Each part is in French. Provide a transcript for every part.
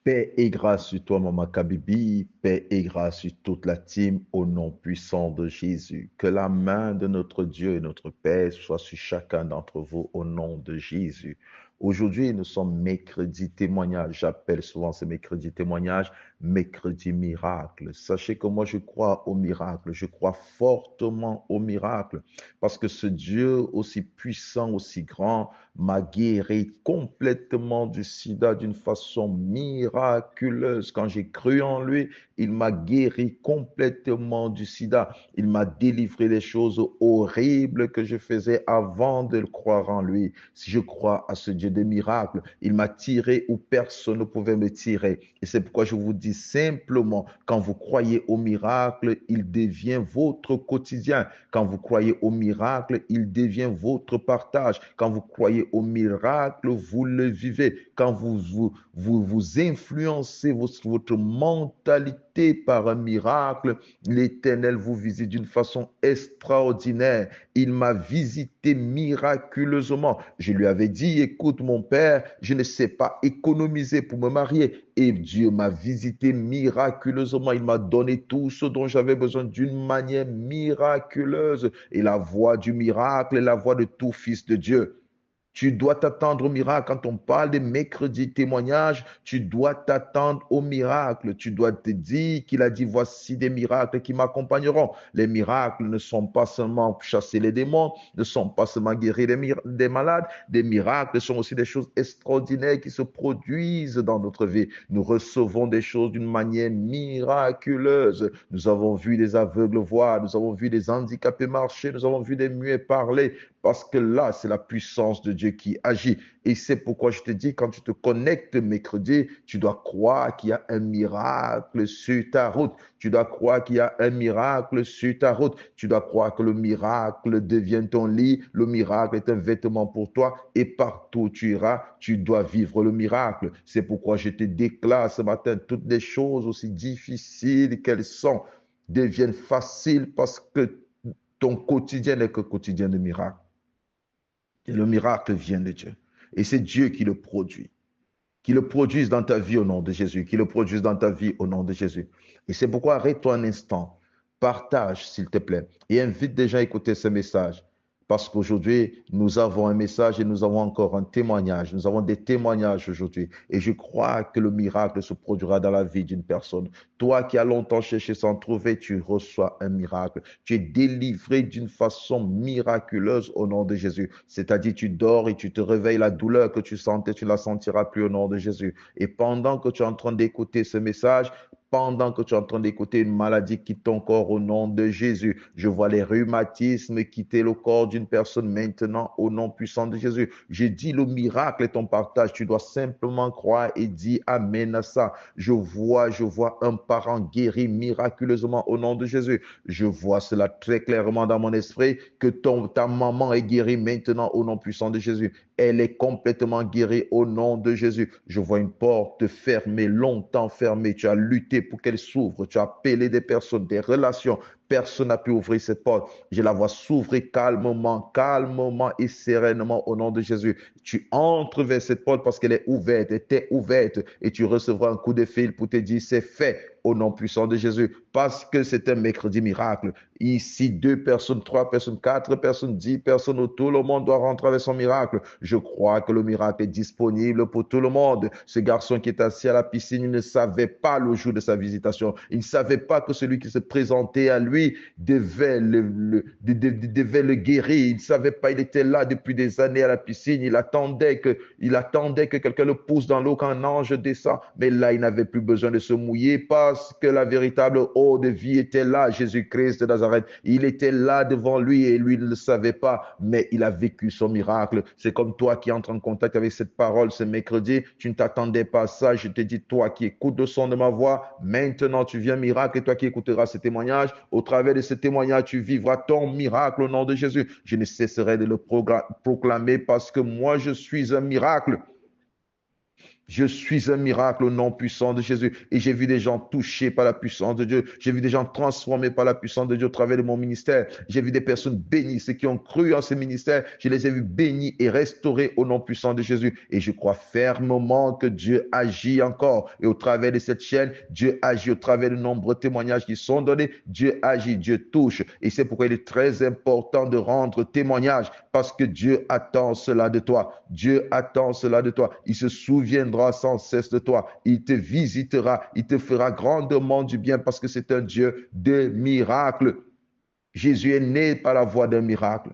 Paix et grâce sur toi, Maman Kabibi. Paix et grâce sur toute la team au nom puissant de Jésus. Que la main de notre Dieu et notre Père soit sur chacun d'entre vous au nom de Jésus. Aujourd'hui, nous sommes mercredi témoignage. J'appelle souvent ces mercredis témoignages mercredi miracle. Sachez que moi, je crois au miracle. Je crois fortement au miracle parce que ce Dieu aussi puissant, aussi grand, m'a guéri complètement du sida d'une façon miraculeuse. Quand j'ai cru en lui, il m'a guéri complètement du sida. Il m'a délivré des choses horribles que je faisais avant de le croire en lui. Si je crois à ce Dieu des miracles, il m'a tiré où personne ne pouvait me tirer. Et c'est pourquoi je vous dis simplement, quand vous croyez au miracle, il devient votre quotidien. Quand vous croyez au miracle, il devient votre partage. Quand vous croyez au miracle, vous le vivez. Quand vous influencez votre mentalité par un miracle, l'Éternel vous visite d'une façon extraordinaire. Il m'a visité miraculeusement. Je lui avais dit, écoute mon père, je ne sais pas économiser pour me marier. Et Dieu m'a visité miraculeusement. Il m'a donné tout ce dont j'avais besoin d'une manière miraculeuse. Et la voix du miracle est la voix de tout fils de Dieu. Tu dois t'attendre au miracle. Quand on parle de mercredi témoignage, tu dois t'attendre au miracle. Tu dois te dire qu'il a dit, voici des miracles qui m'accompagneront. Les miracles ne sont pas seulement chasser les démons, ne sont pas seulement guérir des malades. Des miracles sont aussi des choses extraordinaires qui se produisent dans notre vie. Nous recevons des choses d'une manière miraculeuse. Nous avons vu des aveugles voir, nous avons vu des handicapés marcher, nous avons vu des muets parler. Parce que là, c'est la puissance de Dieu qui agit. Et c'est pourquoi je te dis, quand tu te connectes mercredi, tu dois croire qu'il y a un miracle sur ta route. Tu dois croire qu'il y a un miracle sur ta route. Tu dois croire que le miracle devient ton lit. Le miracle est un vêtement pour toi. Et partout où tu iras, tu dois vivre le miracle. C'est pourquoi je te déclare ce matin, toutes les choses aussi difficiles qu'elles sont deviennent faciles parce que ton quotidien n'est que quotidien de miracle. Et le miracle vient de Dieu. Et c'est Dieu qui le produit. Qui le produise dans ta vie au nom de Jésus. Qui le produise dans ta vie au nom de Jésus. Et c'est pourquoi arrête-toi un instant. Partage, s'il te plaît. Et invite des gens à écouter ce message. Parce qu'aujourd'hui, nous avons un message et nous avons encore un témoignage. Nous avons des témoignages aujourd'hui. Et je crois que le miracle se produira dans la vie d'une personne. Toi qui as longtemps cherché sans trouver, tu reçois un miracle. Tu es délivré d'une façon miraculeuse au nom de Jésus. C'est-à-dire, tu dors et tu te réveilles, la douleur que tu sentais, tu ne la sentiras plus au nom de Jésus. Et pendant que tu es en train d'écouter ce message, pendant que tu es en train d'écouter une maladie quitte ton corps au nom de Jésus. Je vois les rhumatismes quitter le corps d'une personne maintenant au nom puissant de Jésus. Je dis le miracle est ton partage. Tu dois simplement croire et dire Amen à ça. Je vois un parent guéri miraculeusement au nom de Jésus. Je vois cela très clairement dans mon esprit que ta maman est guérie maintenant au nom puissant de Jésus. Elle est complètement guérie au nom de Jésus. Je vois une porte fermée, longtemps fermée. Tu as lutté pour qu'elle s'ouvre. Tu as appelé des personnes, des relations. Personne n'a pu ouvrir cette porte. Je la vois s'ouvrir calmement, calmement et sereinement au nom de Jésus. Tu entres vers cette porte parce qu'elle est ouverte, elle était ouverte et tu recevras un coup de fil pour te dire c'est fait au nom puissant de Jésus parce que c'est un mercredi miracle. Ici, 2 personnes, 3 personnes, 4 personnes, 10 personnes, tout le monde doit rentrer avec son miracle. Je crois que le miracle est disponible pour tout le monde. Ce garçon qui est assis à la piscine, il ne savait pas le jour de sa visitation. Il ne savait pas que celui qui se présentait à lui devait le guérir. Il ne savait pas, il était là depuis des années à la piscine. Il attendait que quelqu'un le pousse dans l'eau quand un ange descend. Mais là, il n'avait plus besoin de se mouiller parce que la véritable eau de vie était là, Jésus-Christ de Nazareth. Il était là devant lui et lui ne le savait pas, mais il a vécu son miracle. C'est comme toi qui entres en contact avec cette parole ce mercredi. Tu ne t'attendais pas à ça. Je te dis, toi qui écoutes le son de ma voix, maintenant tu viens miracle et toi qui écouteras ce témoignage, au travers de ce témoignage, tu vivras ton miracle au nom de Jésus. Je ne cesserai de le proclamer parce que moi, je suis un miracle. Je suis un miracle au nom puissant de Jésus. Et j'ai vu des gens touchés par la puissance de Dieu. J'ai vu des gens transformés par la puissance de Dieu au travers de mon ministère. J'ai vu des personnes bénies, ceux qui ont cru en ce ministère. Je les ai vus bénis et restaurés au nom puissant de Jésus. Et je crois fermement que Dieu agit encore. Et au travers de cette chaîne, Dieu agit au travers de nombreux témoignages qui sont donnés. Dieu agit, Dieu touche. Et c'est pourquoi il est très important de rendre témoignage parce que Dieu attend cela de toi. Dieu attend cela de toi. Il se souviendra sans cesse de toi. Il te visitera. Il te fera grandement du bien parce que c'est un Dieu de miracles. Jésus est né par la voie d'un miracle.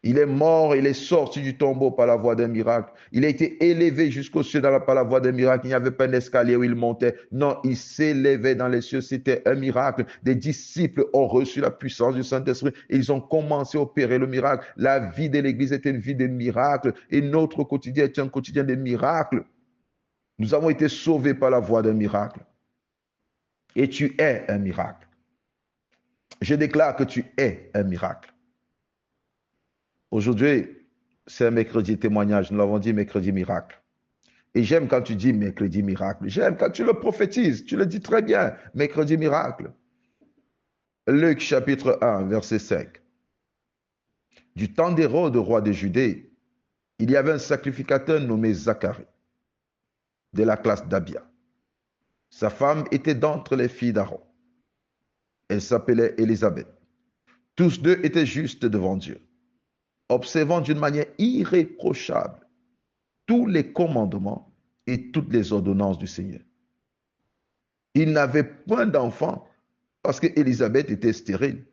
Il est mort, il est sorti du tombeau par la voie d'un miracle. Il a été élevé jusqu'au cieux par la voie d'un miracle. Il n'y avait pas un escalier où il montait. Non, il s'élevait dans les cieux. C'était un miracle. Des disciples ont reçu la puissance du Saint-Esprit et ils ont commencé à opérer le miracle. La vie de l'Église était une vie de miracle et notre quotidien est un quotidien de miracles. Nous avons été sauvés par la voie d'un miracle. Et tu es un miracle. Je déclare que tu es un miracle. Aujourd'hui, c'est un mercredi témoignage. Nous l'avons dit, mercredi miracle. Et j'aime quand tu dis mercredi miracle. J'aime quand tu le prophétises. Tu le dis très bien. Mercredi miracle. Luc chapitre 1, verset 5. Du temps d'Hérode, roi de Judée, il y avait un sacrificateur nommé Zacharie, de la classe d'Abia. Sa femme était d'entre les filles d'Aaron. Elle s'appelait Élisabeth. Tous deux étaient justes devant Dieu, observant d'une manière irréprochable tous les commandements et toutes les ordonnances du Seigneur. Ils n'avaient point d'enfants parce qu'Élisabeth était stérile.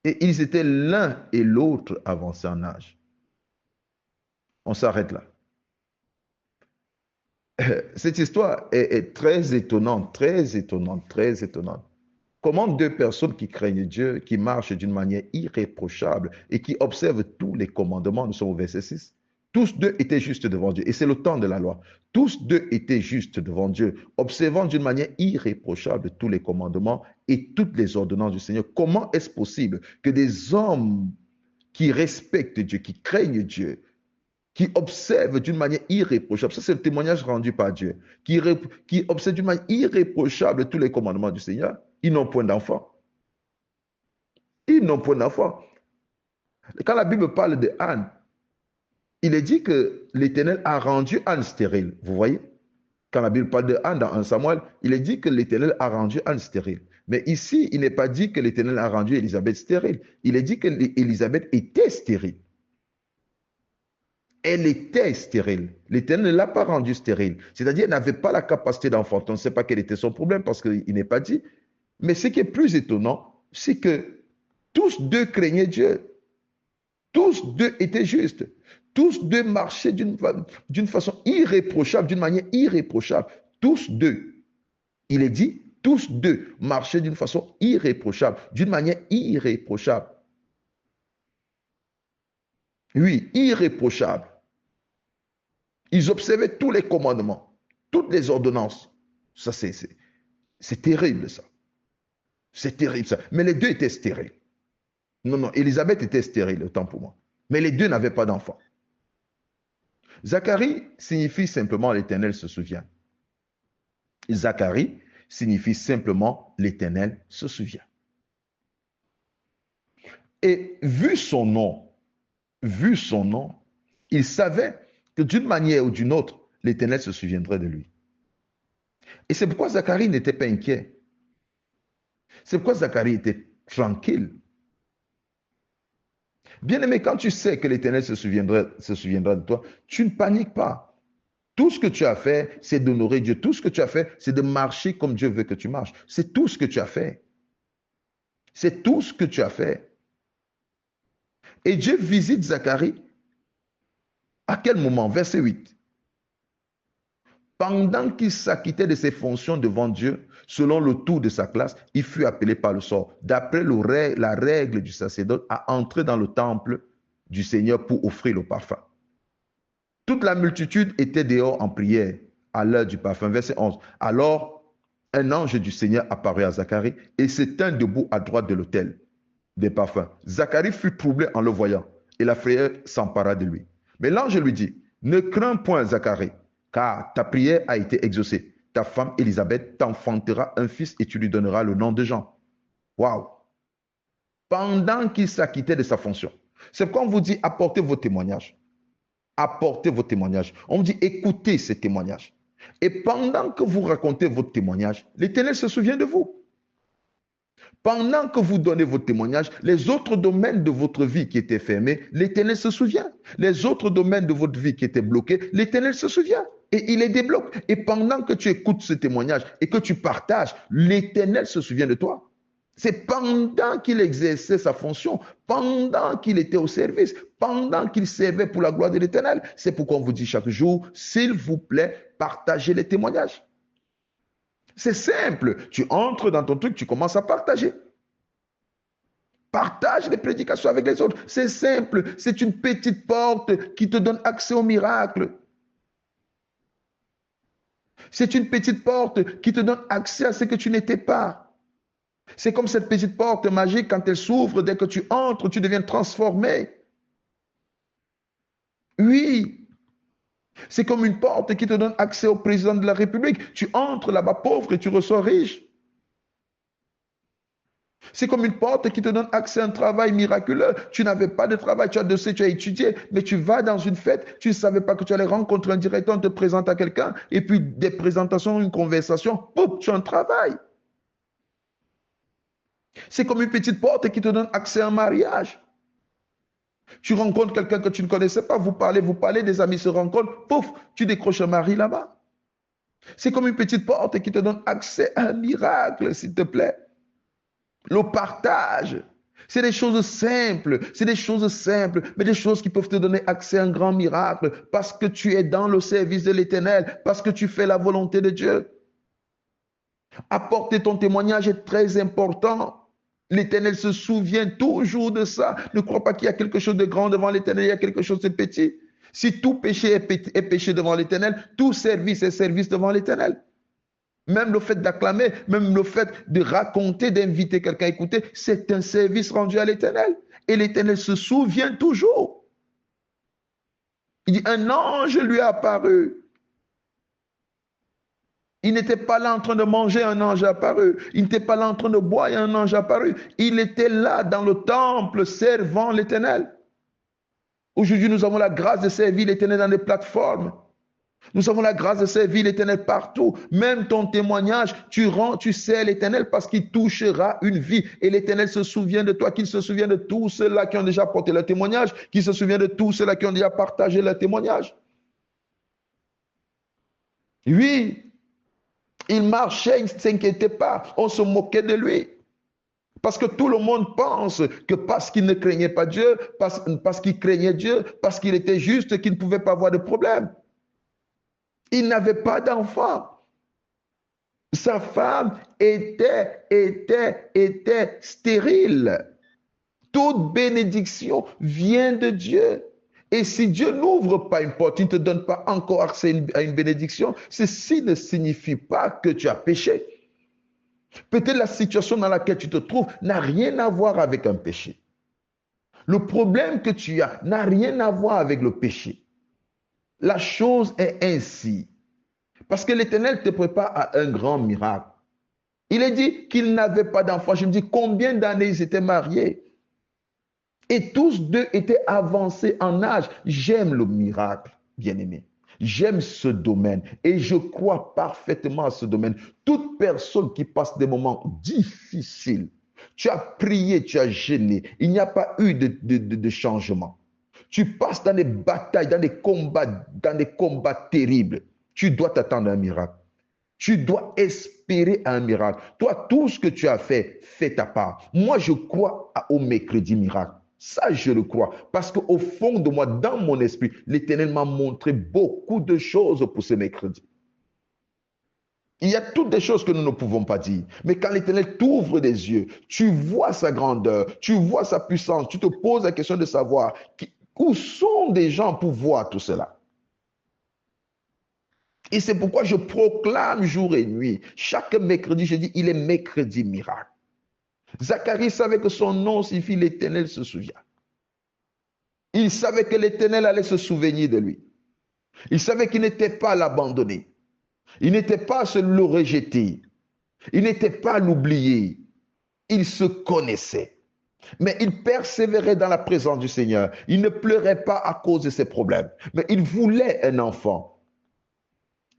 Et ils étaient l'un et l'autre avancés en âge. On s'arrête là. Cette histoire est très étonnante, très étonnante, très étonnante. Comment deux personnes qui craignent Dieu, qui marchent d'une manière irréprochable et qui observent tous les commandements, nous sommes au verset 6, tous deux étaient justes devant Dieu. Et c'est le temps de la loi. Tous deux étaient justes devant Dieu, observant d'une manière irréprochable tous les commandements et toutes les ordonnances du Seigneur. Comment est-ce possible que des hommes qui respectent Dieu, qui craignent Dieu, qui observent d'une manière irréprochable, ça c'est le témoignage rendu par Dieu, qui observent d'une manière irréprochable tous les commandements du Seigneur, ils n'ont point d'enfant. Ils n'ont point d'enfant. Quand la Bible parle de Anne, il est dit que l'Éternel a rendu Anne stérile. Vous voyez? Quand la Bible parle de Anne dans 1 Samuel, il est dit que l'Éternel a rendu Anne stérile. Mais ici, il n'est pas dit que l'Éternel a rendu Élisabeth stérile. Il est dit que Élisabeth était stérile. Elle était stérile. L'Éternel ne l'a pas rendue stérile. C'est-à-dire qu'elle n'avait pas la capacité d'enfanter. On ne sait pas quel était son problème parce qu'il n'est pas dit. Mais ce qui est plus étonnant, c'est que tous deux craignaient Dieu. Tous deux étaient justes. Tous deux marchaient d'une façon irréprochable, d'une manière irréprochable. Tous deux. Il est dit, tous deux marchaient d'une façon irréprochable, d'une manière irréprochable. Oui, irréprochable. Ils observaient tous les commandements, toutes les ordonnances. Ça, c'est terrible, ça. C'est terrible, ça. Mais les deux étaient stériles. Non, non, Élisabeth était stérile, autant pour moi. Mais les deux n'avaient pas d'enfant. Zacharie signifie simplement l'Éternel se souvient. Zacharie signifie simplement l'Éternel se souvient. Et vu son nom, il savait que d'une manière ou d'une autre, l'Éternel se souviendrait de lui. Et c'est pourquoi Zacharie n'était pas inquiet. C'est pourquoi Zacharie était tranquille. Bien-aimé, quand tu sais que l'Éternel se souviendra de toi, tu ne paniques pas. Tout ce que tu as fait, c'est d'honorer Dieu. Tout ce que tu as fait, c'est de marcher comme Dieu veut que tu marches. C'est tout ce que tu as fait. C'est tout ce que tu as fait. Et Dieu visite Zacharie. À quel moment? Verset 8. Pendant qu'il s'acquittait de ses fonctions devant Dieu, selon le tour de sa classe, il fut appelé par le sort, d'après la règle du sacerdoce, à entrer dans le temple du Seigneur pour offrir le parfum. Toute la multitude était dehors en prière à l'heure du parfum. Verset 11. Alors, un ange du Seigneur apparut à Zacharie et se tint debout à droite de l'autel des parfums. Zacharie fut troublé en le voyant et la frayeur s'empara de lui. Mais l'ange lui dit, ne crains point, Zacharie, car ta prière a été exaucée. Ta femme Élisabeth t'enfantera un fils et tu lui donneras le nom de Jean. Waouh! Pendant qu'il s'acquittait de sa fonction. C'est pourquoi on vous dit apportez vos témoignages. Apportez vos témoignages. On vous dit écoutez ces témoignages. Et pendant que vous racontez votre témoignage, l'Éternel se souvient de vous. Pendant que vous donnez votre témoignage, les autres domaines de votre vie qui étaient fermés, l'Éternel se souvient. Les autres domaines de votre vie qui étaient bloqués, l'Éternel se souvient. Et il les débloque. Et pendant que tu écoutes ce témoignage et que tu partages, l'Éternel se souvient de toi. C'est pendant qu'il exerçait sa fonction, pendant qu'il était au service, pendant qu'il servait pour la gloire de l'Éternel. C'est pourquoi on vous dit chaque jour, s'il vous plaît, partagez les témoignages. C'est simple. Tu entres dans ton truc, tu commences à partager. Partage les prédications avec les autres. C'est simple. C'est une petite porte qui te donne accès au miracle. C'est une petite porte qui te donne accès à ce que tu n'étais pas. C'est comme cette petite porte magique, quand elle s'ouvre, dès que tu entres, tu deviens transformé. Oui. C'est comme une porte qui te donne accès au président de la République. Tu entres là-bas pauvre et tu ressors riche. C'est comme une porte qui te donne accès à un travail miraculeux. Tu n'avais pas de travail, tu as dossier, tu as étudié, mais tu vas dans une fête, tu ne savais pas que tu allais rencontrer un directeur, on te présente à quelqu'un, et puis des présentations, une conversation, pouf, tu as un travail. C'est comme une petite porte qui te donne accès à un mariage. Tu rencontres quelqu'un que tu ne connaissais pas, vous parlez, des amis se rencontrent, pouf, tu décroches un mari là-bas. C'est comme une petite porte qui te donne accès à un miracle, s'il te plaît. Le partage, c'est des choses simples, mais des choses qui peuvent te donner accès à un grand miracle parce que tu es dans le service de l'Éternel, parce que tu fais la volonté de Dieu. Apporter ton témoignage est très important. L'Éternel se souvient toujours de ça. Ne crois pas qu'il y a quelque chose de grand devant l'Éternel, il y a quelque chose de petit. Si tout péché est péché devant l'Éternel, tout service est service devant l'Éternel. Même le fait d'acclamer, même le fait de raconter, d'inviter quelqu'un à écouter, c'est un service rendu à l'Éternel. Et l'Éternel se souvient toujours. Il dit, un ange lui est apparu. Il n'était pas là en train de manger, un ange est apparu. Il n'était pas là en train de boire, un ange est apparu. Il était là dans le temple servant l'Éternel. Aujourd'hui, nous avons la grâce de servir l'Éternel dans les plateformes. Nous avons la grâce de servir l'Éternel partout. Même ton témoignage, tu sers l'Éternel parce qu'il touchera une vie. Et l'Éternel se souvient de toi, qu'il se souvient de tous ceux-là qui ont déjà porté le témoignage, qu'il se souvient de tous ceux-là qui ont déjà partagé le témoignage. Oui, il marchait, il ne s'inquiétait pas. On se moquait de lui. Parce que tout le monde pense que parce qu'il ne craignait pas Dieu, parce qu'il craignait Dieu, parce qu'il était juste, qu'il ne pouvait pas avoir de problème. Il n'avait pas d'enfant. Sa femme était stérile. Toute bénédiction vient de Dieu. Et si Dieu n'ouvre pas une porte, il ne te donne pas encore accès à une bénédiction, ceci ne signifie pas que tu as péché. Peut-être la situation dans laquelle tu te trouves n'a rien à voir avec un péché. Le problème que tu as n'a rien à voir avec le péché. La chose est ainsi. Parce que l'Éternel te prépare à un grand miracle. Il est dit qu'il n'avait pas d'enfant. Je me dis combien d'années ils étaient mariés. Et tous deux étaient avancés en âge. J'aime le miracle, bien-aimé. J'aime ce domaine et je crois parfaitement à ce domaine. Toute personne qui passe des moments difficiles, tu as prié, tu as gêné, il n'y a pas eu de changement. Tu passes dans des batailles, dans des combats terribles. Tu dois t'attendre à un miracle. Tu dois espérer à un miracle. Toi, tout ce que tu as fait, fais ta part. Moi, je crois au mercredi miracle. Ça, je le crois. Parce qu'au fond de moi, dans mon esprit, l'Éternel m'a montré beaucoup de choses pour ce mercredi. Il y a toutes des choses que nous ne pouvons pas dire. Mais quand l'Éternel t'ouvre des yeux, tu vois sa grandeur, tu vois sa puissance, tu te poses la question de savoir où sont des gens pour voir tout cela. Et c'est pourquoi je proclame jour et nuit. Chaque mercredi, je dis, il est mercredi miracle. Zacharie savait que son nom signifie l'Éternel se souvient. Il savait que l'Éternel allait se souvenir de lui. Il savait qu'il n'était pas l'abandonner. Il n'était pas celui le rejeter. Il n'était pas l'oublier. Il se connaissait. Mais il persévérait dans la présence du Seigneur. Il ne pleurait pas à cause de ses problèmes. Mais il voulait un enfant.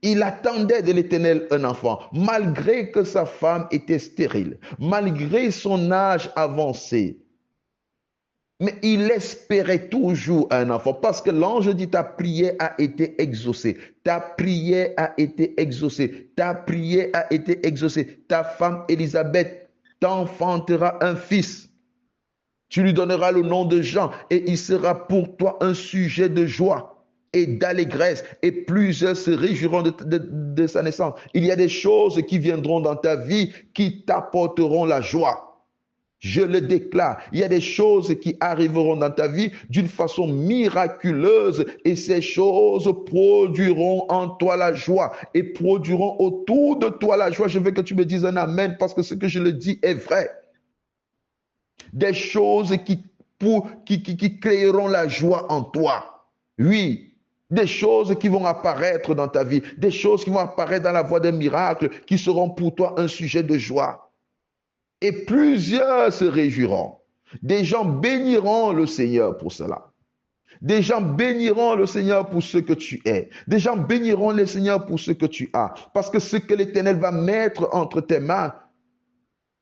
Il attendait de l'Éternel un enfant, malgré que sa femme était stérile, malgré son âge avancé. Mais il espérait toujours un enfant parce que l'ange dit ta prière a été exaucée. Ta prière a été exaucée. Ta prière a été exaucée. Ta femme Élisabeth t'enfantera un fils. Tu lui donneras le nom de Jean et il sera pour toi un sujet de joie et d'allégresse et plusieurs se réjouiront de sa naissance. Il y a des choses qui viendront dans ta vie qui t'apporteront la joie. Je le déclare, il y a des choses qui arriveront dans ta vie d'une façon miraculeuse et ces choses produiront en toi la joie et produiront autour de toi la joie. Je veux que tu me dises un amen parce que ce que je le dis est vrai. Des choses qui créeront la joie en toi. Oui, des choses qui vont apparaître dans ta vie, des choses qui vont apparaître dans la voie des miracles qui seront pour toi un sujet de joie. Et plusieurs se réjouiront. Des gens béniront le Seigneur pour cela. Des gens béniront le Seigneur pour ce que tu es. Des gens béniront le Seigneur pour ce que tu as. Parce que ce que l'Éternel va mettre entre tes mains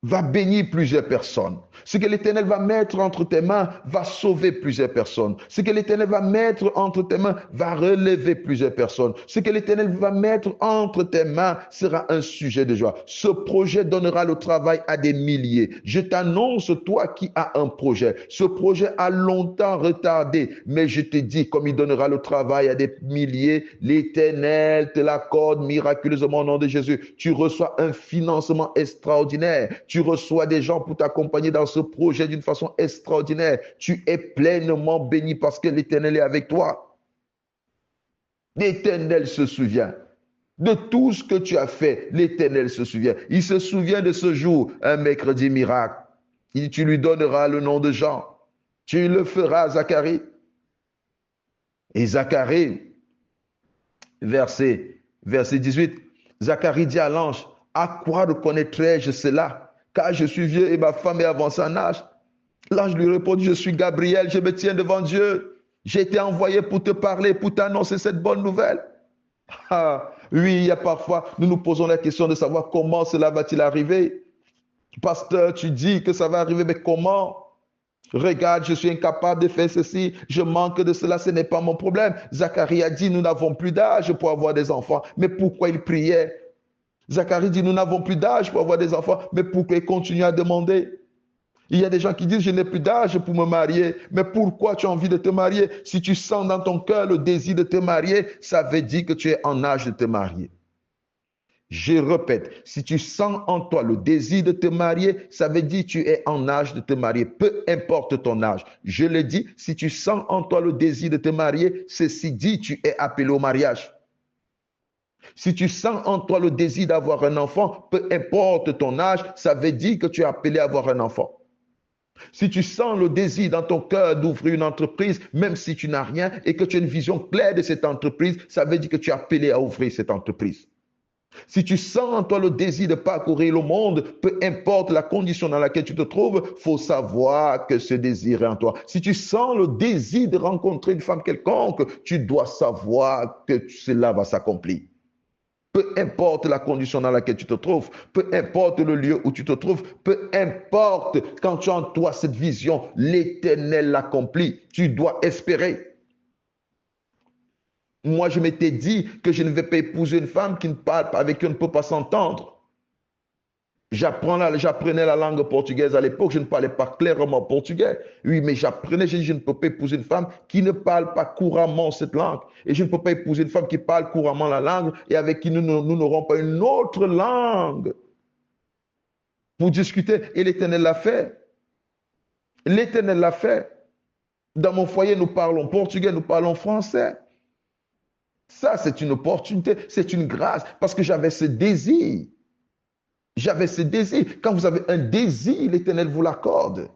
va bénir plusieurs personnes. Ce que l'Éternel va mettre entre tes mains va sauver plusieurs personnes. Ce que l'Éternel va mettre entre tes mains va relever plusieurs personnes. Ce que l'Éternel va mettre entre tes mains sera un sujet de joie. Ce projet donnera le travail à des milliers. Je t'annonce, toi qui as un projet. Ce projet a longtemps retardé, mais je te dis, comme il donnera le travail à des milliers, l'Éternel te l'accorde miraculeusement au nom de Jésus. Tu reçois un financement extraordinaire. Tu reçois des gens pour t'accompagner dans ce projet d'une façon extraordinaire. Tu es pleinement béni parce que l'Éternel est avec toi. L'Éternel se souvient de tout ce que tu as fait. L'Éternel se souvient. Il se souvient de ce jour, un mercredi miracle. Tu lui donneras le nom de Jean. Tu le feras, Zacharie. Et Zacharie, verset 18, Zacharie dit à l'ange, à quoi reconnaîtrai-je cela? Car je suis vieux et ma femme est avancée en âge. L'ange lui répondit, je suis Gabriel, je me tiens devant Dieu. J'ai été envoyé pour te parler, pour t'annoncer cette bonne nouvelle. Ah, oui, il y a parfois, nous nous posons la question de savoir comment cela va-t-il arriver. Pasteur, tu dis que ça va arriver, mais comment? Regarde, je suis incapable de faire ceci, je manque de cela, ce n'est pas mon problème. Zacharie a dit, nous n'avons plus d'âge pour avoir des enfants. Mais pourquoi il priait? Zacharie dit, nous n'avons plus d'âge pour avoir des enfants, mais pourquoi il continue à demander? Il y a des gens qui disent, je n'ai plus d'âge pour me marier, mais pourquoi tu as envie de te marier? Si tu sens dans ton cœur le désir de te marier, ça veut dire que tu es en âge de te marier. Je répète, si tu sens en toi le désir de te marier, ça veut dire que tu es en âge de te marier, peu importe ton âge. Je le dis, si tu sens en toi le désir de te marier, ceci dit, tu es appelé au mariage. Si tu sens en toi le désir d'avoir un enfant, peu importe ton âge, ça veut dire que tu es appelé à avoir un enfant. Si tu sens le désir dans ton cœur d'ouvrir une entreprise, même si tu n'as rien et que tu as une vision claire de cette entreprise, ça veut dire que tu es appelé à ouvrir cette entreprise. Si tu sens en toi le désir de parcourir le monde, peu importe la condition dans laquelle tu te trouves, il faut savoir que ce désir est en toi. Si tu sens le désir de rencontrer une femme quelconque, tu dois savoir que cela va s'accomplir. Peu importe la condition dans laquelle tu te trouves, peu importe le lieu où tu te trouves, peu importe quand tu as en toi cette vision, l'Éternel l'accomplit. Tu dois espérer. Moi, je m'étais dit que je ne vais pas épouser une femme qui ne parle pas, avec qui on ne peut pas s'entendre. J'apprenais la langue portugaise à l'époque, je ne parlais pas clairement portugais. Oui, mais j'apprenais, je ne peux pas épouser une femme qui ne parle pas couramment cette langue. Et je ne peux pas épouser une femme qui parle couramment la langue et avec qui nous n'aurons pas une autre langue pour discuter. Et l'Éternel l'a fait. L'Éternel l'a fait. Dans mon foyer, nous parlons portugais, nous parlons français. Ça, c'est une opportunité, c'est une grâce, parce que j'avais ce désir. J'avais ce désir. Quand vous avez un désir, l'Éternel vous l'accorde.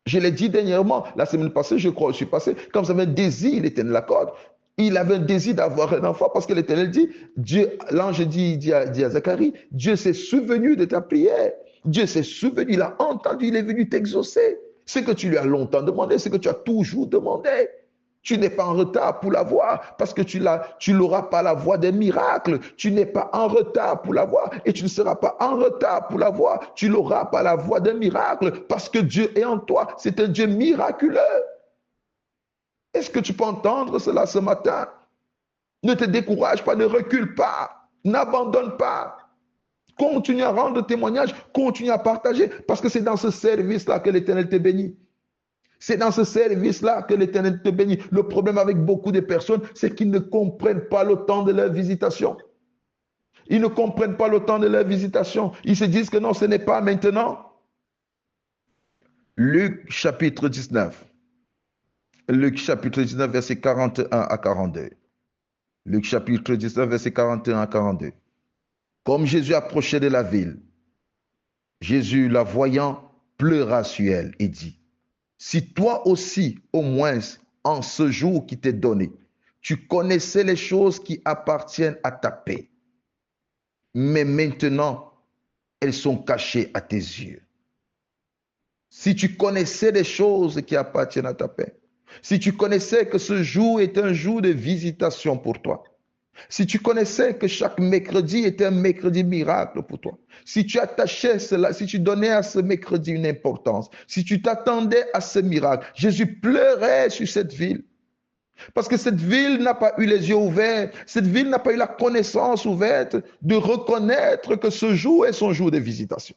Je l'ai dit dernièrement, la semaine passée, je crois, je suis passé. Quand vous avez un désir, l'Éternel l'accorde. Il avait un désir d'avoir un enfant parce que l'Éternel dit, Dieu, l'ange dit à Zacharie, Dieu s'est souvenu de ta prière. Dieu s'est souvenu, il a entendu, il est venu t'exaucer. Ce que tu lui as longtemps demandé, ce que tu as toujours demandé. Tu n'es pas en retard pour l'avoir parce que tu l'auras pas la voie des miracles. Tu n'es pas en retard pour l'avoir et tu ne seras pas en retard pour l'avoir. Tu l'auras pas la voie des miracles parce que Dieu est en toi. C'est un Dieu miraculeux. Est-ce que tu peux entendre cela ce matin? Ne te décourage pas, ne recule pas, n'abandonne pas. Continue à rendre témoignage, continue à partager parce que c'est dans ce service-là que l'Éternel te bénit. C'est dans ce service-là que l'Éternel te bénit. Le problème avec beaucoup de personnes, c'est qu'ils ne comprennent pas le temps de leur visitation. Ils ne comprennent pas le temps de leur visitation. Ils se disent que non, ce n'est pas maintenant. Luc chapitre 19. Luc chapitre 19, verset 41 à 42. Luc chapitre 19, verset 41 à 42. Comme Jésus approchait de la ville, Jésus, la voyant, pleura sur elle et dit, si toi aussi, au moins, en ce jour qui t'est donné, tu connaissais les choses qui appartiennent à ta paix, mais maintenant, elles sont cachées à tes yeux. Si tu connaissais les choses qui appartiennent à ta paix, si tu connaissais que ce jour est un jour de visitation pour toi, si tu connaissais que chaque mercredi est un mercredi miracle pour toi, si tu attachais cela, si tu donnais à ce mercredi une importance, si tu t'attendais à ce miracle, Jésus pleurait sur cette ville. Parce que cette ville n'a pas eu les yeux ouverts, cette ville n'a pas eu la connaissance ouverte de reconnaître que ce jour est son jour de visitation.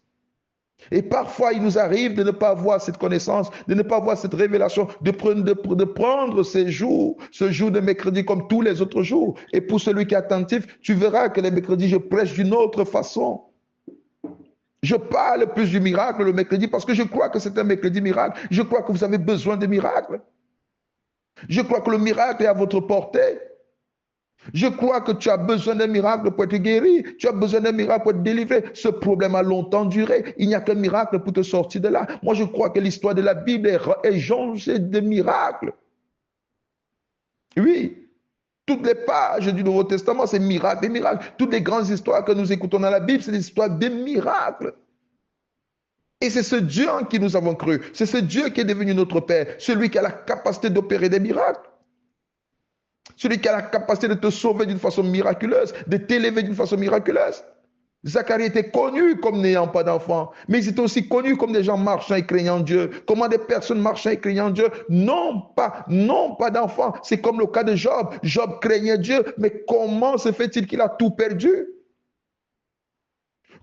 Et parfois, il nous arrive de ne pas avoir cette connaissance, de ne pas avoir cette révélation, de prendre ces jours, ce jour de mercredi comme tous les autres jours. Et pour celui qui est attentif, tu verras que les mercredis, je prêche d'une autre façon. Je parle plus du miracle le mercredi parce que je crois que c'est un mercredi miracle. Je crois que vous avez besoin de miracles. Je crois que le miracle est à votre portée. Je crois que tu as besoin d'un miracle pour être guéri. Tu as besoin d'un miracle pour être délivré. Ce problème a longtemps duré. Il n'y a qu'un miracle pour te sortir de là. Moi, je crois que l'histoire de la Bible est jonchée de miracles. Oui, toutes les pages du Nouveau Testament, c'est miracles, des miracles. Toutes les grandes histoires que nous écoutons dans la Bible, c'est des histoires de miracles. Et c'est ce Dieu en qui nous avons cru. C'est ce Dieu qui est devenu notre Père. Celui qui a la capacité d'opérer des miracles. Celui qui a la capacité de te sauver d'une façon miraculeuse, de t'élever d'une façon miraculeuse. Zacharie était connu comme n'ayant pas d'enfant, mais ils étaient aussi connus comme des gens marchant et craignant Dieu. Comment des personnes marchant et craignant Dieu n'ont pas d'enfant. C'est comme le cas de Job. Job craignait Dieu, mais comment se fait-il qu'il a tout perdu?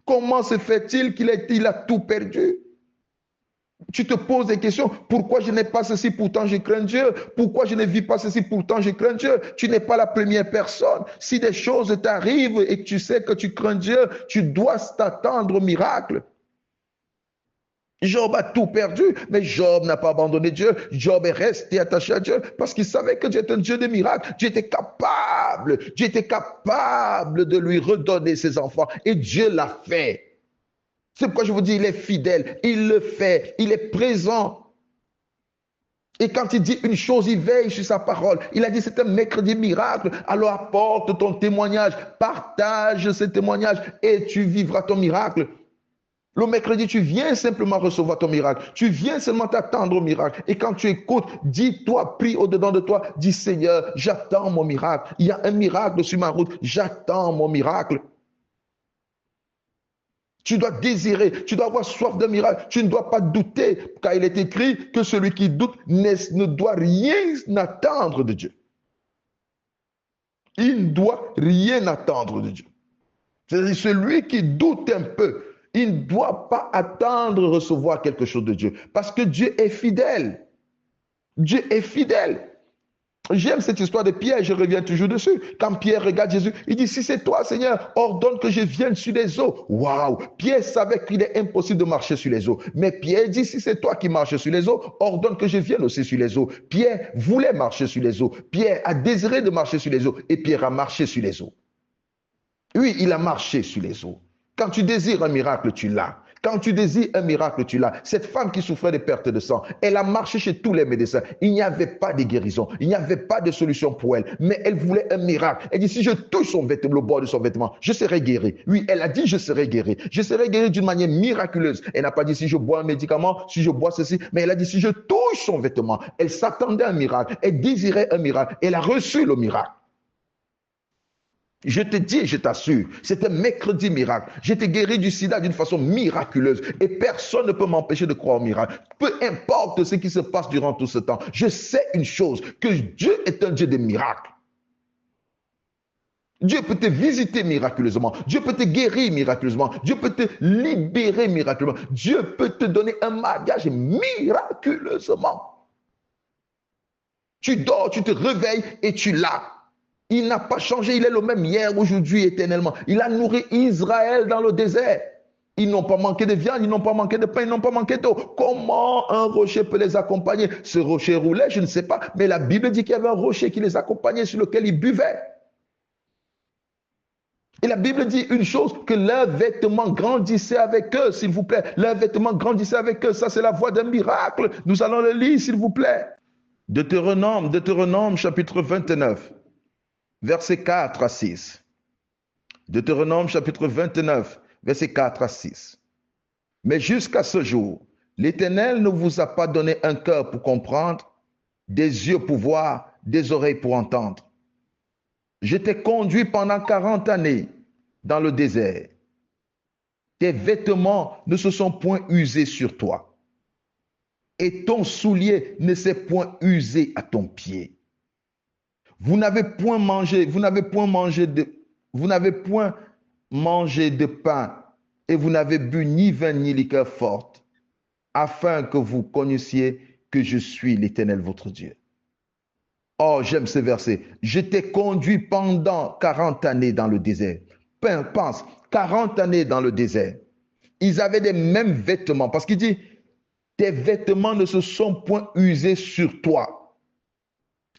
Comment se fait-il qu'il a tout perdu? Tu te poses des questions. Pourquoi je n'ai pas ceci, pourtant je crains Dieu? Pourquoi je ne vis pas ceci, pourtant je crains Dieu? Tu n'es pas la première personne. Si des choses t'arrivent et que tu sais que tu crains Dieu, tu dois t'attendre au miracle. Job a tout perdu, mais Job n'a pas abandonné Dieu. Job est resté attaché à Dieu parce qu'il savait que Dieu est un Dieu de miracles. Dieu était capable de lui redonner ses enfants et Dieu l'a fait. C'est pourquoi je vous dis, il est fidèle, il le fait, il est présent. Et quand il dit une chose, il veille sur sa parole. Il a dit c'est un mercredi miracle, alors apporte ton témoignage, partage ce témoignage et tu vivras ton miracle. Le mercredi, tu viens simplement recevoir ton miracle. Tu viens seulement t'attendre au miracle. Et quand tu écoutes, dis-toi, prie au-dedans de toi, dis Seigneur, j'attends mon miracle. Il y a un miracle sur ma route, j'attends mon miracle. Tu dois désirer, tu dois avoir soif d'un miracle. Tu ne dois pas douter, car il est écrit que celui qui doute ne doit rien attendre de Dieu. Il ne doit rien attendre de Dieu. C'est-à-dire celui qui doute un peu, il ne doit pas attendre de recevoir quelque chose de Dieu. Parce que Dieu est fidèle. Dieu est fidèle. J'aime cette histoire de Pierre, je reviens toujours dessus. Quand Pierre regarde Jésus, il dit, si c'est toi, Seigneur, ordonne que je vienne sur les eaux. Waouh! Pierre savait qu'il est impossible de marcher sur les eaux. Mais Pierre dit, si c'est toi qui marches sur les eaux, ordonne que je vienne aussi sur les eaux. Pierre voulait marcher sur les eaux. Pierre a désiré de marcher sur les eaux. Et Pierre a marché sur les eaux. Oui, il a marché sur les eaux. Quand tu désires un miracle, tu l'as. Quand tu désires un miracle, tu l'as. Cette femme qui souffrait de perte de sang, elle a marché chez tous les médecins. Il n'y avait pas de guérison. Il n'y avait pas de solution pour elle. Mais elle voulait un miracle. Elle dit, si je touche son vêtement, le bord de son vêtement, je serai guéri. Oui, elle a dit, je serai guéri. Je serai guéri d'une manière miraculeuse. Elle n'a pas dit, si je bois un médicament, si je bois ceci. Mais elle a dit, si je touche son vêtement. Elle s'attendait à un miracle. Elle désirait un miracle. Elle a reçu le miracle. Je te dis et je t'assure, c'est un mercredi miracle. Je t'ai guéri du sida d'une façon miraculeuse et personne ne peut m'empêcher de croire au miracle. Peu importe ce qui se passe durant tout ce temps, je sais une chose, que Dieu est un Dieu de miracles. Dieu peut te visiter miraculeusement. Dieu peut te guérir miraculeusement. Dieu peut te libérer miraculeusement. Dieu peut te donner un mariage miraculeusement. Tu dors, tu te réveilles et tu l'as. Il n'a pas changé, il est le même hier, aujourd'hui, éternellement. Il a nourri Israël dans le désert. Ils n'ont pas manqué de viande, ils n'ont pas manqué de pain, ils n'ont pas manqué d'eau. Comment un rocher peut les accompagner? Ce rocher roulait, je ne sais pas, mais la Bible dit qu'il y avait un rocher qui les accompagnait, sur lequel ils buvaient. Et la Bible dit une chose, que leurs vêtements grandissaient avec eux, s'il vous plaît. Leurs vêtements grandissaient avec eux. Ça, c'est la voie d'un miracle. Nous allons le lire, s'il vous plaît. Deutéronome, chapitre 29. Versets 4 à 6. Deutéronome chapitre 29, versets 4 à 6. Mais jusqu'à ce jour, l'Éternel ne vous a pas donné un cœur pour comprendre, des yeux pour voir, des oreilles pour entendre. Je t'ai conduit pendant 40 années dans le désert. Tes vêtements ne se sont point usés sur toi, et ton soulier ne s'est point usé à ton pied. Vous n'avez point mangé de pain et vous n'avez bu ni vin ni liqueur forte, afin que vous connaissiez que je suis l'Éternel votre Dieu. Oh, j'aime ce verset. Je t'ai conduit pendant 40 années dans le désert. Pense, 40 années dans le désert. Ils avaient les mêmes vêtements parce qu'il dit, tes vêtements ne se sont point usés sur toi.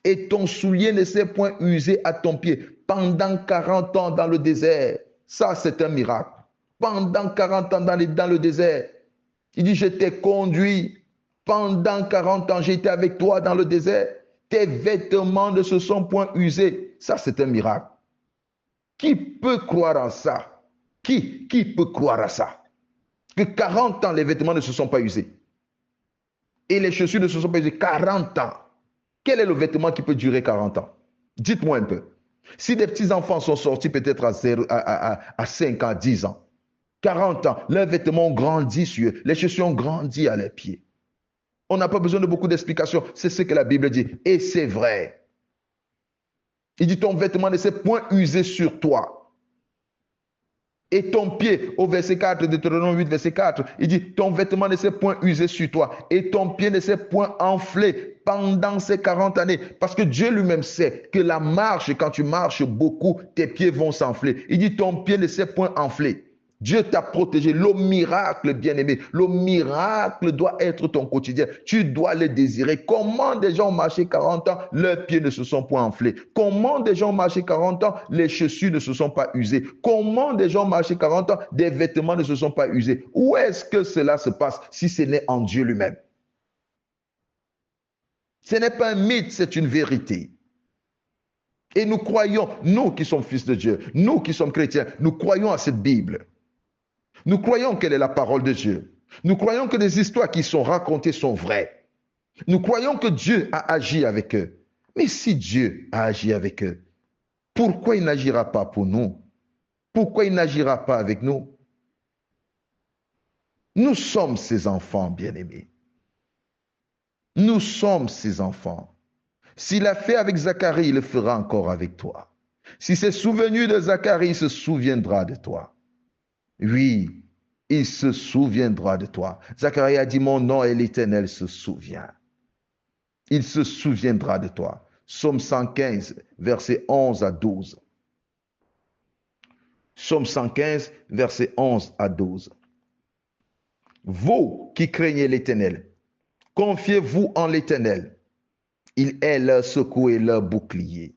Et ton soulier ne s'est point usé à ton pied pendant 40 ans dans le désert. Ça, c'est un miracle. Pendant 40 ans dans le désert. Il dit, je t'ai conduit pendant 40 ans, j'étais avec toi dans le désert. Tes vêtements ne se sont point usés. Ça, c'est un miracle. Qui peut croire en ça? Qui peut croire à ça? Que 40 ans, les vêtements ne se sont pas usés. Et les chaussures ne se sont pas usées. 40 ans. Quel est le vêtement qui peut durer 40 ans? Dites-moi un peu. Si des petits-enfants sont sortis peut-être à 5 ans, 10 ans, 40 ans, leurs vêtements ont grandi sur eux, les chaussures ont grandi à leurs pieds. On n'a pas besoin de beaucoup d'explications. C'est ce que la Bible dit. Et c'est vrai. Il dit, ton vêtement ne s'est point usé sur toi. Et ton pied, au verset 4, Deutéronome 8, verset 4, il dit, ton vêtement ne s'est point usé sur toi. Et ton pied ne s'est point enflé pendant ces 40 années. Parce que Dieu lui-même sait que la marche, quand tu marches beaucoup, tes pieds vont s'enfler. Il dit, ton pied ne s'est point enflé. Dieu t'a protégé. Le miracle, bien-aimé, le miracle doit être ton quotidien. Tu dois le désirer. Comment des gens ont marché 40 ans, leurs pieds ne se sont point enflés? Comment des gens ont marché 40 ans, les chaussures ne se sont pas usées? Comment des gens ont marché 40 ans, des vêtements ne se sont pas usés? Où est-ce que cela se passe si ce n'est en Dieu lui-même? Ce n'est pas un mythe, c'est une vérité. Et nous croyons, nous qui sommes fils de Dieu, nous qui sommes chrétiens, nous croyons à cette Bible. Nous croyons qu'elle est la parole de Dieu. Nous croyons que les histoires qui sont racontées sont vraies. Nous croyons que Dieu a agi avec eux. Mais si Dieu a agi avec eux, pourquoi il n'agira pas pour nous? Pourquoi il n'agira pas avec nous? Nous sommes ses enfants bien-aimés. Nous sommes ses enfants. S'il a fait avec Zacharie, il le fera encore avec toi. Si s'est souvenu de Zacharie, il se souviendra de toi. Oui, il se souviendra de toi. Zacharie a dit, mon nom et l'Éternel se souvient. Il se souviendra de toi. Psaume 115, versets 11 à 12. Psaume 115, versets 11 à 12. Vous qui craignez l'Éternel, confiez-vous en l'Éternel. Il est leur secours et leur bouclier.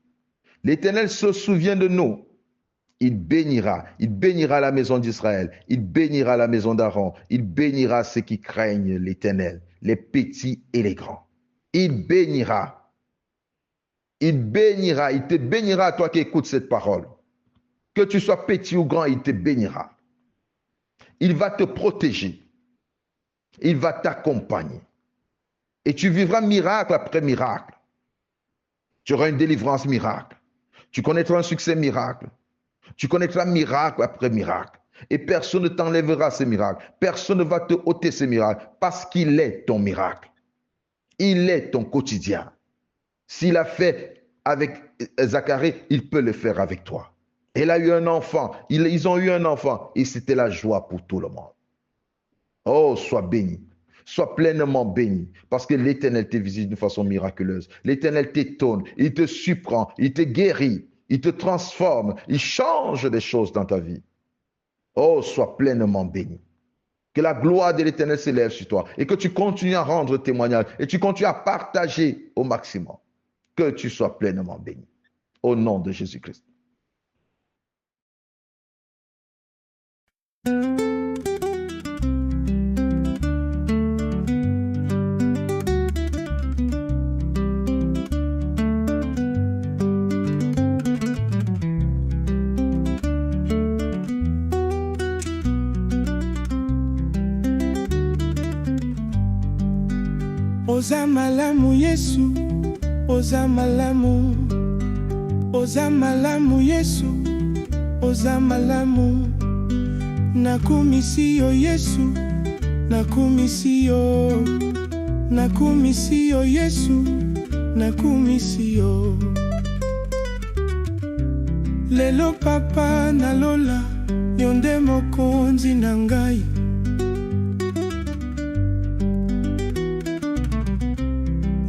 L'Éternel se souvient de nous. Il bénira. Il bénira la maison d'Israël. Il bénira la maison d'Aaron. Il bénira ceux qui craignent l'Éternel, les petits et les grands. Il bénira. Il bénira. Il te bénira, toi qui écoutes cette parole. Que tu sois petit ou grand, il te bénira. Il va te protéger. Il va t'accompagner. Et tu vivras miracle après miracle. Tu auras une délivrance miracle. Tu connaîtras un succès miracle. Tu connaîtras miracle après miracle. Et personne ne t'enlèvera ces miracles. Personne ne va te ôter ces miracles parce qu'il est ton miracle. Il est ton quotidien. S'il a fait avec Zacharie, il peut le faire avec toi. Elle a eu un enfant. Ils ont eu un enfant. Et c'était la joie pour tout le monde. Oh, sois béni. Sois pleinement béni, parce que l'Éternel te visite d'une façon miraculeuse. L'Éternel t'étonne, il te surprend, il te guérit, il te transforme, il change des choses dans ta vie. Oh, sois pleinement béni. Que la gloire de l'Éternel s'élève sur toi et que tu continues à rendre témoignage et tu continues à partager au maximum. Que tu sois pleinement béni. Au nom de Jésus-Christ. Oza malamu Yesu, oza malamu, oza malamu Yesu, oza malamu. Nakumisi yo Yesu, nakumisi yo, nakumisi yo Yesu, nakumisi yo. Lelo papa nalola, yonde mokonzi na ngai.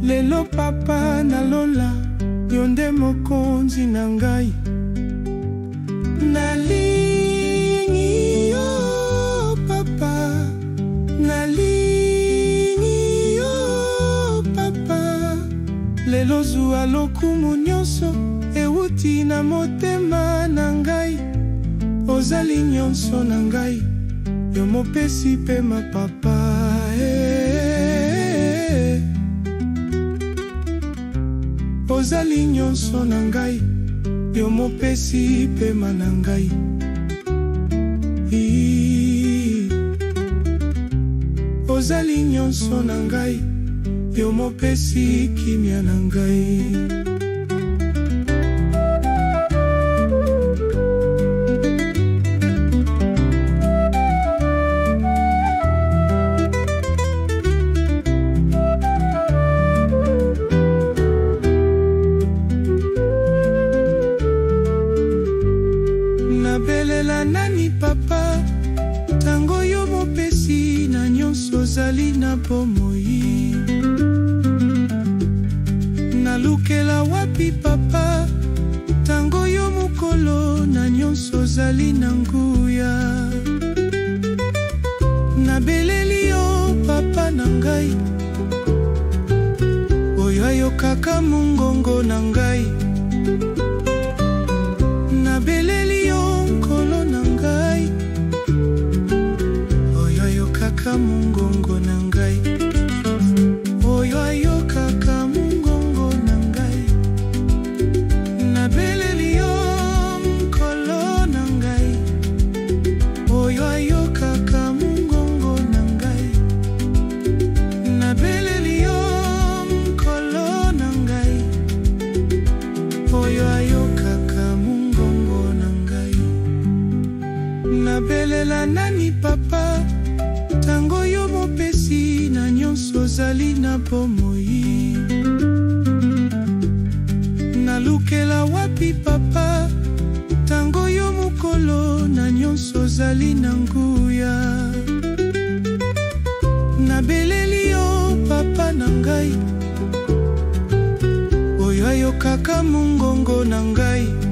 Lelo papa nalola, yonde mokonzi na ngai. Nalingi yo papa, nalingi yo papa. Lelo zuwa lokumu nyonso, euti na motema na ngai. Ozali nyonso na ngai, yo mopesi pe ma papa. Ozali nyonso na ngai, yo mopesi pema na ngai. Ozali nyonso na ngai, yo mopesi kimia na ngai. Nani papa, tango yo mopesi na nyonso ozali na bomoi. Nalukela wapi papa, tango yo mokolo na nyonso ozali na nguya. Nabeleli yo papa na ngai, oyo ayokaka mongongo na ngai. Nabeleli yo mungongo na ngai, oyo ayokaka mungongo na ngai. Nabeleli yo mkolo na ngai, oyo ayokaka mungongo na ngai. Nabeleli yo mkolo na ngai, oyo ayokaka mungongo na ngai. Nabelela nani papa, tango yo mopesi na nyonso ozali na bomoi. Nalukela wapi papa, tango yo mokolo na nyonso ozali na nguya. Nabeleli yo papa na ngai, oyo ayokaka mongongo na ngai.